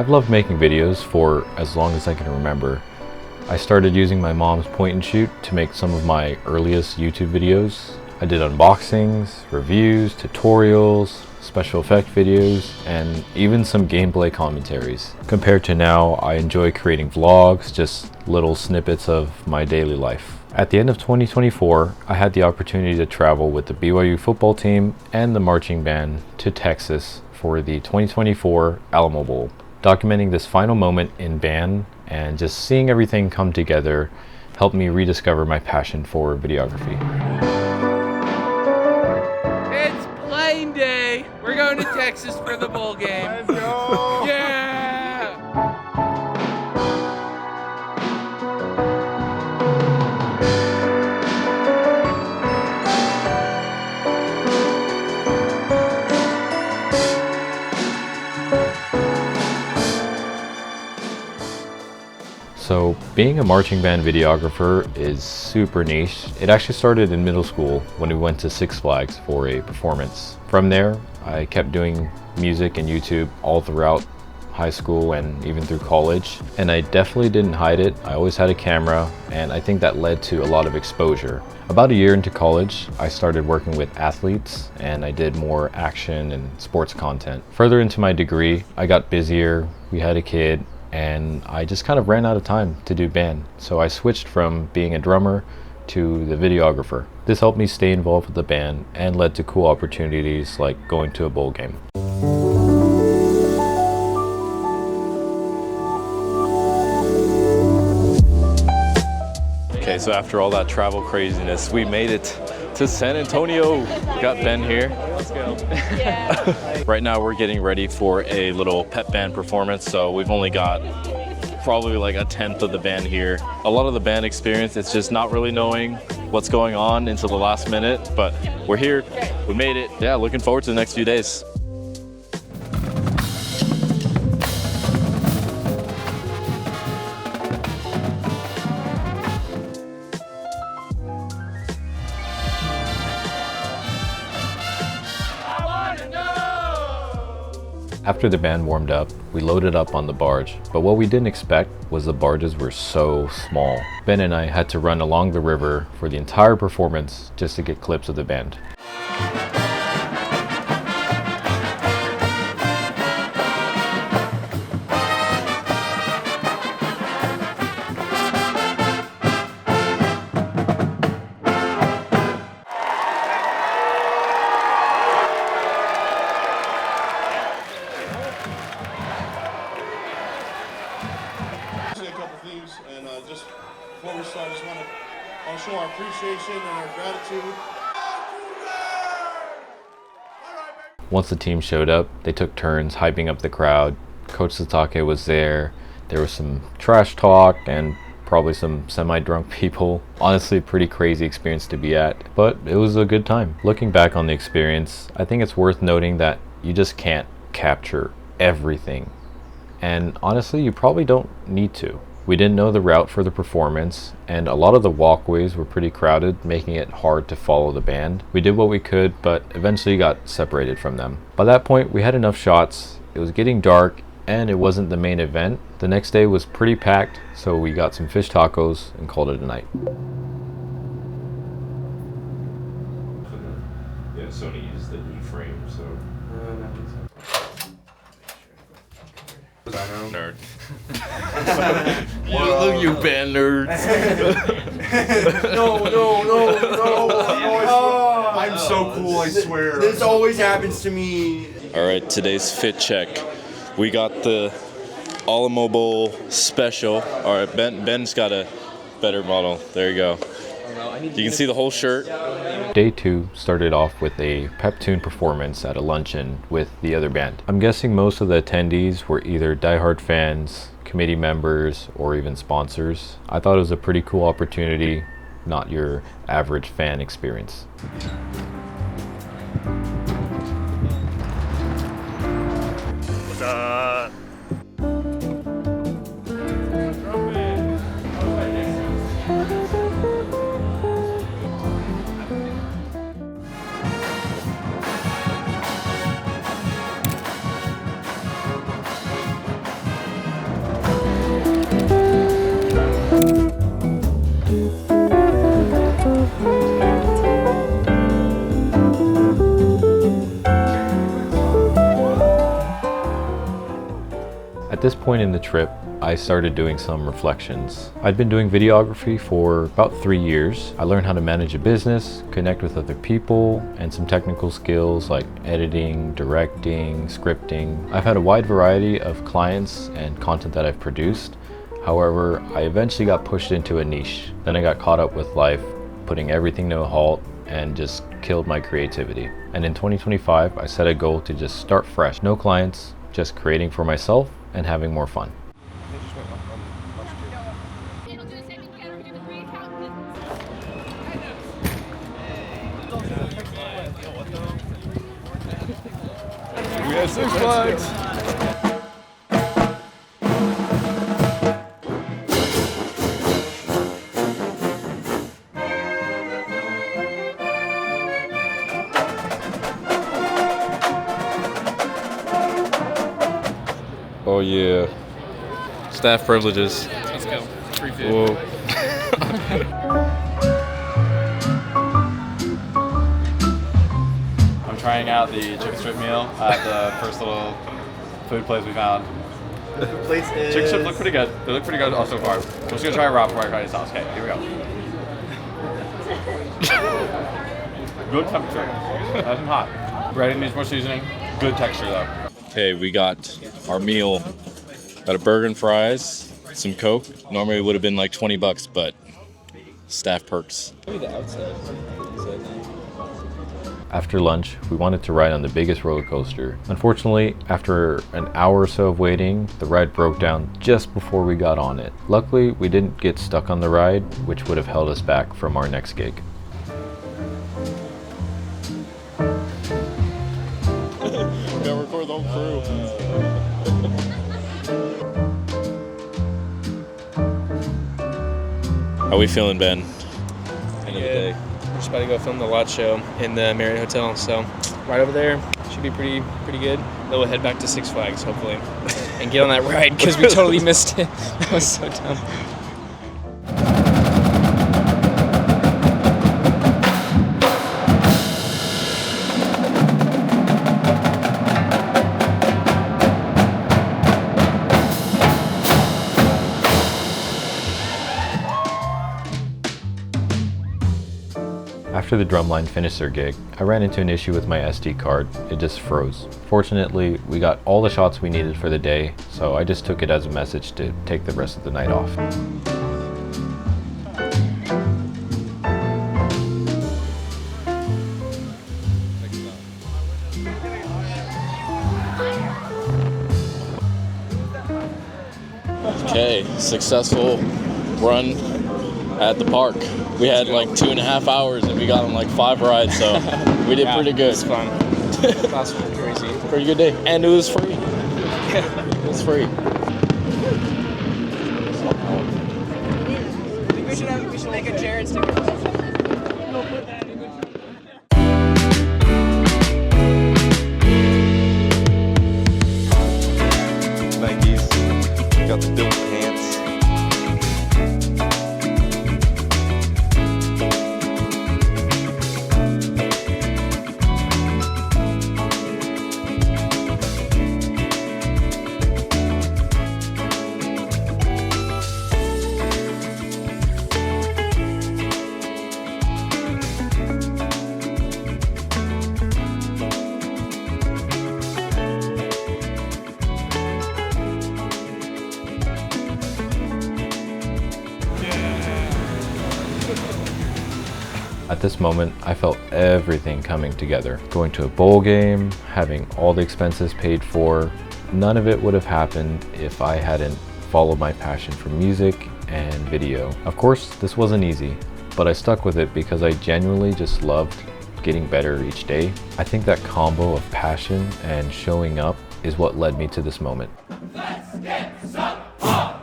I've loved making videos for as long as I can remember. I started using my mom's point and shoot to make some of my earliest YouTube videos. I did unboxings, reviews, tutorials, special effect videos, and even some gameplay commentaries. Compared to now, I enjoy creating vlogs, just little snippets of my daily life. At the end of 2024, I had the opportunity to travel with the BYU football team and the marching band to Texas for the 2024 Alamo Bowl. Documenting this final moment in band and just seeing everything come together helped me rediscover my passion for videography. It's playing day. We're going to Texas for the bowl game. Let's go! Yeah! So being a marching band videographer is super niche. It actually started in middle school when we went to Six Flags for a performance. From there, I kept doing music and YouTube all throughout high school and even through college. And I definitely didn't hide it. I always had a camera, and I think that led to a lot of exposure. About a year into college, I started working with athletes and I did more action and sports content. Further into my degree, I got busier, we had a kid, and I just kind of ran out of time to do band. So I switched from being a drummer to the videographer. This helped me stay involved with the band and led to cool opportunities like going to a bowl game. Okay, so after all that travel craziness, we made it to San Antonio. Got Ben here. Let's go. Yeah. Right now we're getting ready for a little pep band performance, so we've only got probably like a tenth of the band here. A lot of the band experience, it's just not really knowing what's going on until the last minute, but we're here, we made it. Yeah, looking forward to the next few days. After the band warmed up, we loaded up on the barge, but what we didn't expect was the barges were so small. Ben and I had to run along the river for the entire performance just to get clips of the band. And just before we start, I just want to show our appreciation and our gratitude. Once the team showed up, they took turns hyping up the crowd. Coach Satake was there. There was some trash talk and probably some semi-drunk people. Honestly, a pretty crazy experience to be at, but it was a good time. Looking back on the experience, I think it's worth noting that you just can't capture everything. And honestly, you probably don't need to. We didn't know the route for the performance, and a lot of the walkways were pretty crowded, making it hard to follow the band. We did what we could, but eventually got separated from them. By that point, we had enough shots. It was getting dark, and it wasn't the main event. The next day was pretty packed, so we got some fish tacos and called it a night. Yeah, Sony uses the E-frame, so... Nerd. Look, you band nerds. No. I'm so cool, I swear. This always happens to me. All right, today's fit check. We got the Alamo Bowl special. All right, Ben's got a better model. There you go. You can see the whole shirt. Day 2 started off with a pep tune performance at a luncheon with the other band. I'm guessing most of the attendees were either diehard fans, committee members, or even sponsors. I thought it was a pretty cool opportunity, not your average fan experience. What's up? At this point in the trip, I started doing some reflections. I'd been doing videography for about 3 years. I learned how to manage a business, connect with other people, and some technical skills like editing, directing, scripting. I've had a wide variety of clients and content that I've produced. However, I eventually got pushed into a niche. Then I got caught up with life, putting everything to a halt, and just killed my creativity. And in 2025, I set a goal to just start fresh. No clients, just creating for myself and having more fun. We have Six Flags. Oh yeah. Staff privileges. Let's go. Free food. Whoa. I'm trying out the chicken strip meal at the first little food place we found. The place is... Chicken strips look pretty good. They look pretty good so far. I'm just gonna try it raw before I try the sauce. Okay, here we go. Good temperature. Nice and hot. Bread needs more seasoning. Good texture though. Okay, we got our meal. Got a burger and fries, some Coke. Normally it would have been like $20, but staff perks. After lunch, we wanted to ride on the biggest roller coaster. Unfortunately, after an hour or so of waiting, the ride broke down just before we got on it. Luckily, we didn't get stuck on the ride, which would have held us back from our next gig. Gotta record the whole crew. How we feeling, Ben? End of the day. We're just about to go film the Lot Show in the Marriott Hotel, so right over there should be pretty good. Then we'll head back to Six Flags, hopefully, and get on that ride because we totally missed it. That was so dumb. After the drumline finished their gig, I ran into an issue with my SD card. It just froze. Fortunately, we got all the shots we needed for the day, so I just took it as a message to take the rest of the night off. Okay, successful run at the park. We had like 2.5 hours and we got on like 5 rides, so we did pretty good. It's fun. That's crazy. Pretty good day. And it was free. It was free. I think we should make a Jared sticker. Nikes. Got the Dylan pants. At this moment, I felt everything coming together. Going to a bowl game, having all the expenses paid for. None of it would have happened if I hadn't followed my passion for music and video. Of course, this wasn't easy, but I stuck with it because I genuinely just loved getting better each day. I think that combo of passion and showing up is what led me to this moment. Let's get some fun!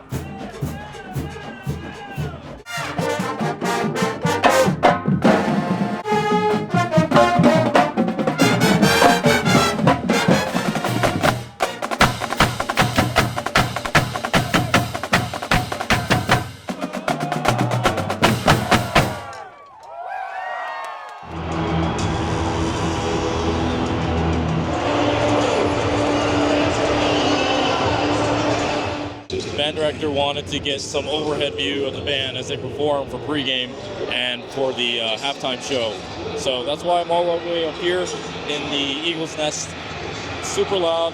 band director wanted to get some overhead view of the band as they perform for pregame and for the halftime show. So that's why I'm all the way up here in the Eagles Nest. Super loud.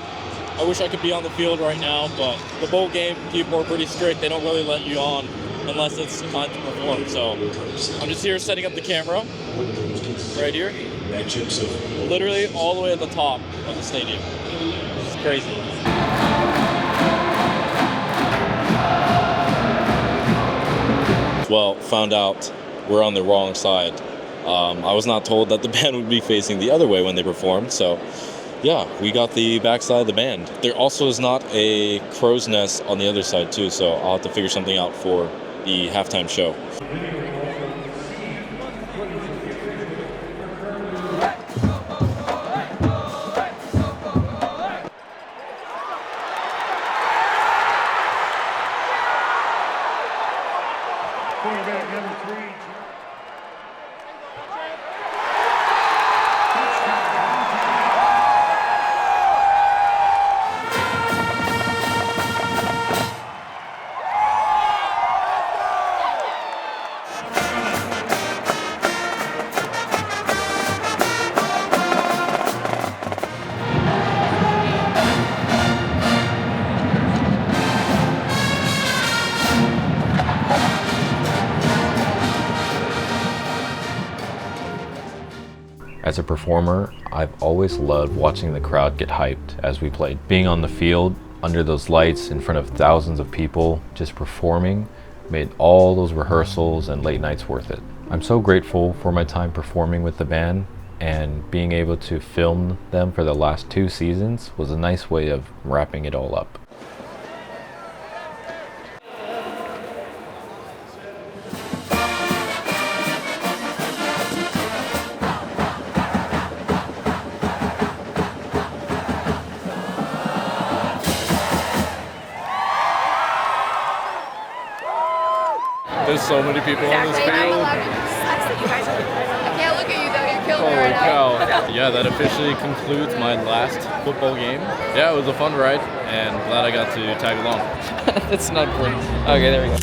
I wish I could be on the field right now, but the bowl game, people are pretty strict. They don't really let you on unless it's time to perform. So I'm just here setting up the camera right here. Literally all the way at the top of the stadium. It's crazy. Well, found out we're on the wrong side. I was not told that the band would be facing the other way when they performed, so yeah, we got the backside of the band. There also is not a crow's nest on the other side too, so I'll have to figure something out for the halftime show. Quarterback number 3. As a performer, I've always loved watching the crowd get hyped as we played. Being on the field, under those lights, in front of thousands of people, just performing, made all those rehearsals and late nights worth it. I'm so grateful for my time performing with the band, and being able to film them for the last 2 seasons was a nice way of wrapping it all up. There's so many people on this Exactly. field. Sucks that you guys are. I can't look at you though. You're killing me Holy right now. cow. Yeah, that officially concludes my last football game. Yeah, it was a fun ride, and glad I got to tag along. That's not important. Okay, there we go.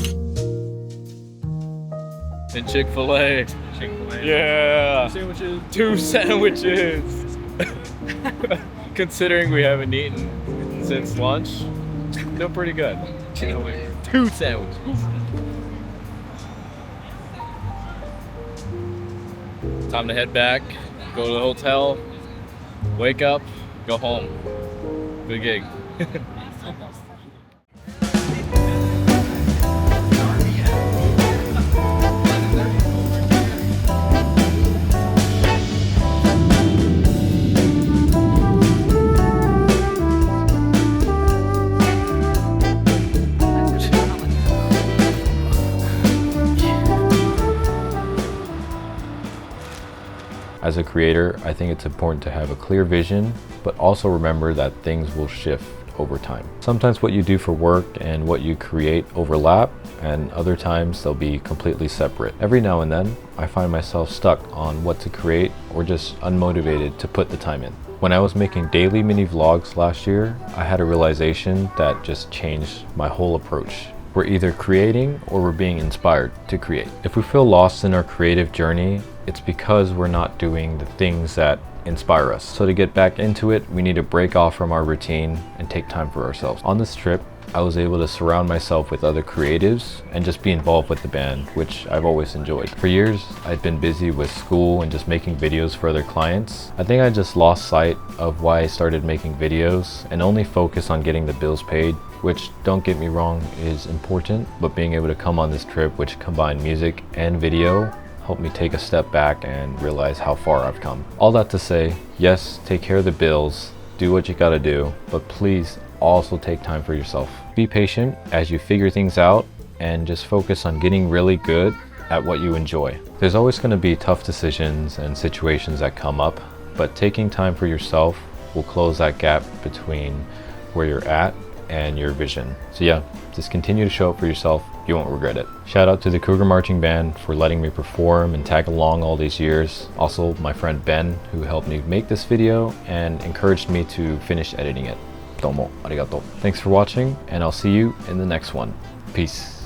And Chick-fil-A. Chick-fil-A. Yeah. Sandwiches. 2 sandwiches. Considering we haven't eaten since lunch, still pretty good. 2 sandwiches. Time to head back, go to the hotel, wake up, go home. Good gig. As a creator, I think it's important to have a clear vision, but also remember that things will shift over time. Sometimes what you do for work and what you create overlap, and other times they'll be completely separate. Every now and then, I find myself stuck on what to create or just unmotivated to put the time in. When I was making daily mini vlogs last year, I had a realization that just changed my whole approach. We're either creating or we're being inspired to create. If we feel lost in our creative journey, it's because we're not doing the things that inspire us. So to get back into it, we need to break off from our routine and take time for ourselves. On this trip, I was able to surround myself with other creatives and just be involved with the band, which I've always enjoyed. For years, I'd been busy with school and just making videos for other clients. I think I just lost sight of why I started making videos and only focus on getting the bills paid, which, don't get me wrong, is important, but being able to come on this trip, which combined music and video, helped me take a step back and realize how far I've come. All that to say, yes, take care of the bills, do what you gotta do, but please also take time for yourself. Be patient as you figure things out and just focus on getting really good at what you enjoy. There's always gonna be tough decisions and situations that come up, but taking time for yourself will close that gap between where you're at and your vision. So yeah, just continue to show up for yourself. You won't regret it. Shout out to the Cougar Marching Band for letting me perform and tag along all these years. Also my friend Ben, who helped me make this video and encouraged me to finish editing it. どうもありがとう。Thanks for watching, and I'll see you in the next one. Peace.